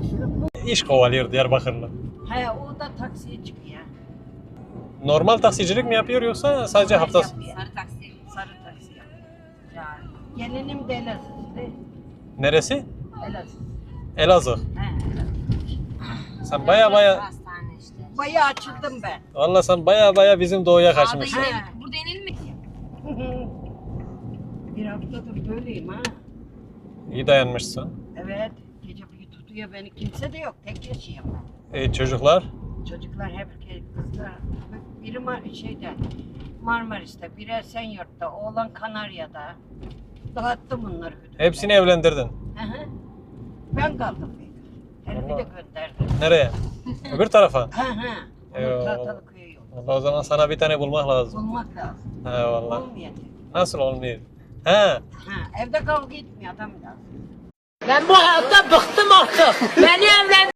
çalışıyorum. İş kovalıyor Diyarbakırlı. He, o da taksiye çıkıyor. Normal taksicilik mi yapıyor yoksa sadece Normal haftası? yapıyor. Sarı taksi. Sarı taksi yapıyor. Yani gelinim de Elazığ'da. Neresi? Elazığ. Elazığ. He, Sen baya Hastane işte. bayağı açıldım ben. valla sen baya bizim doğuya kaçmış. Sağda He. inelim. Burada inilmiyor. Bir haftadır böyleyim ha. İyi dayanmışsın. Evet. Gece bir tutuyor beni. Kimse de yok. Tek yaşıyorum ben. Çocuklar? Çocuklar hep kızlar. Biri Marmaris'te, biri Esenyurt'ta, oğlan Kanarya'da. Dağıttım bunları. Hepsini evlendirdin. Hı hı. Ben kaldım bekar. Herifi de gönderdim. Nereye? Öbür tarafa. Hı hı. Eyvallah. Onun tahtalı köyü yok. Vallahi o zaman sana bir tane bulmak lazım. Bulmak lazım. He valla. Olmuyor. Nasıl olmuyor? He. Ha, evde kavga etmiyor adam lazım. Ben bu hayatta bıktım artık. Beni